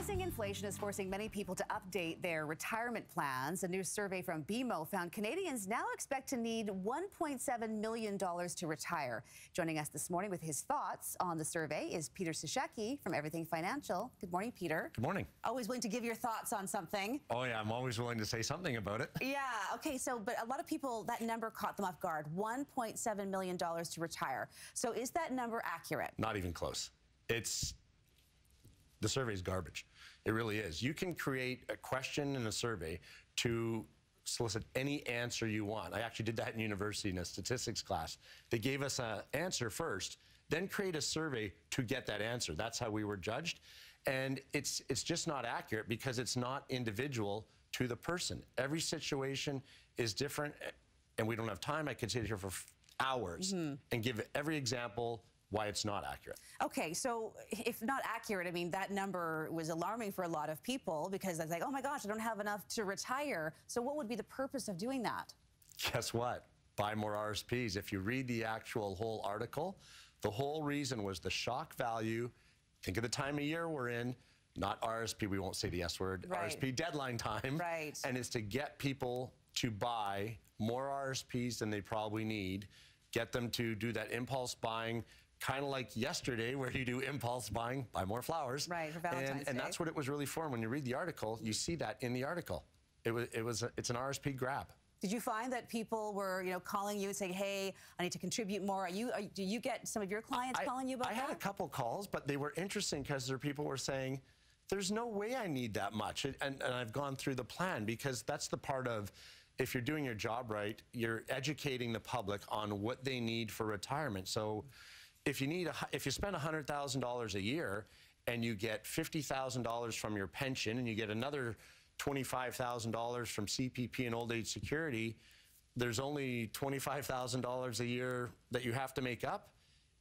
Rising inflation is forcing many people to update their retirement plans. A new survey from BMO found Canadians now expect to need $1.7 million to retire. Joining us this morning with his thoughts on the survey is Peter Cishecki from Everything Financial. Good morning, Peter. Good morning. Always willing to give your thoughts on something. Oh, yeah, I'm always willing to say something about it. Yeah, okay, but a lot of people, that number caught them off guard. $1.7 million to retire. So is that number accurate? Not even close. The survey is garbage. It really is. You can create a question in a survey to solicit any answer you want. I actually did that in university in a statistics class. They gave us an answer first, then create a survey to get that answer. That's how we were judged. And it's just not accurate because it's not individual to the person. Every situation is different, and we don't have time. I could sit here for hours and give every example why it's not accurate. Okay, so if not accurate, I mean, that number was alarming for a lot of people because it's like, oh my gosh, I don't have enough to retire. So what would be the purpose of doing that? Guess what? Buy more RSPs. If you read the actual whole article, the whole reason was the shock value. Think of the time of year we're in, not RSP, we won't say the S word, right. RSP deadline time. Right. And it's to get people to buy more RSPs than they probably need, get them to do that impulse buying, kind of like yesterday where you do impulse buying, buy more flowers. Right, for Valentine's Day. And that's what it was really for. And when you read the article, you see that in the article. It's an RSP grab. Did you find that people were, calling you and saying, hey, I need to contribute more? Do you get some of your clients calling you about that? I had a couple calls, but they were interesting because there people were saying, there's no way I need that much. And I've gone through the plan because that's the part of, if you're doing your job right, you're educating the public on what they need for retirement. So if you spend $100,000 a year and you get $50,000 from your pension and you get another $25,000 from CPP and old age security, there's only $25,000 a year that you have to make up,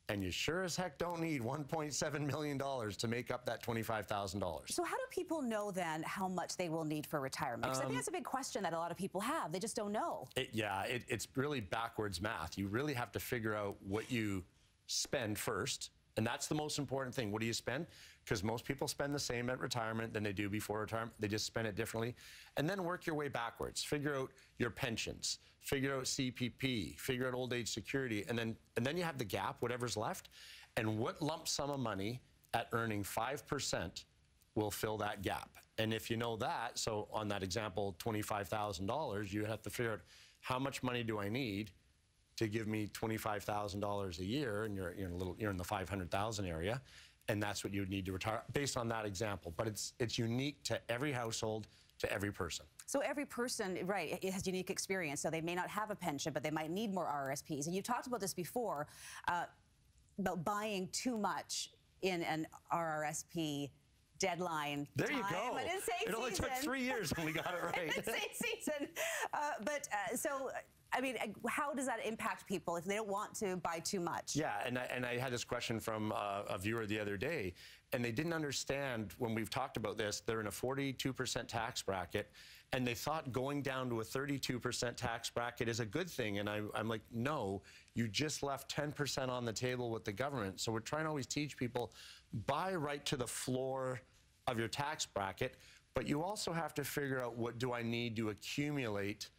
and you sure as heck don't need $1.7 million to make up that $25,000. So how do people know then how much they will need for retirement? Because I think that's a big question that a lot of people have. They just don't know. It's really backwards math. You really have to figure out what you spend first, and that's the most important thing. What do you spend? Because most people spend the same at retirement than they do before retirement. They just spend it differently. And then work your way backwards. Figure out your pensions, figure out CPP, figure out old age security, and then you have the gap, whatever's left, and what lump sum of money at earning 5% will fill that gap. And if you know that, so on that example, $25,000, you have to figure out how much money do I need to give me $25,000 a year, and you're in the 500,000 area, and that's what you would need to retire based on that example. But it's unique to every household, to every person. So every person, right, it has unique experience. So they may not have a pension, but they might need more RRSPs. And you talked about this before, about buying too much in an RRSP deadline There time. you go. I didn't say it only took 3 years when we got it right. I didn't say season. So, I mean, how does that impact people if they don't want to buy too much? Yeah, and I had this question from a viewer the other day, and they didn't understand when we've talked about this. They're in a 42% tax bracket, and they thought going down to a 32% tax bracket is a good thing. And I'm like, no, you just left 10% on the table with the government. So we're trying to always teach people, buy right to the floor of your tax bracket, but you also have to figure out, what do I need to accumulate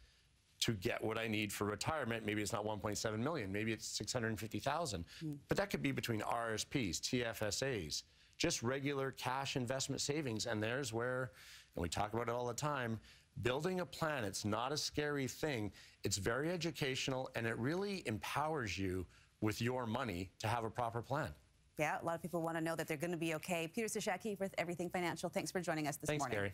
to get what I need for retirement? Maybe it's not 1.7 million, maybe it's 650,000. But that could be between RSPs, TFSAs, just regular cash investment savings. And there's where, and we talk about it all the time, building a plan, it's not a scary thing. It's very educational, and it really empowers you with your money to have a proper plan. Yeah, a lot of people want to know that they're going to be okay. Peter Cishecki with Everything Financial, thanks for joining us this morning. Thanks, Gary.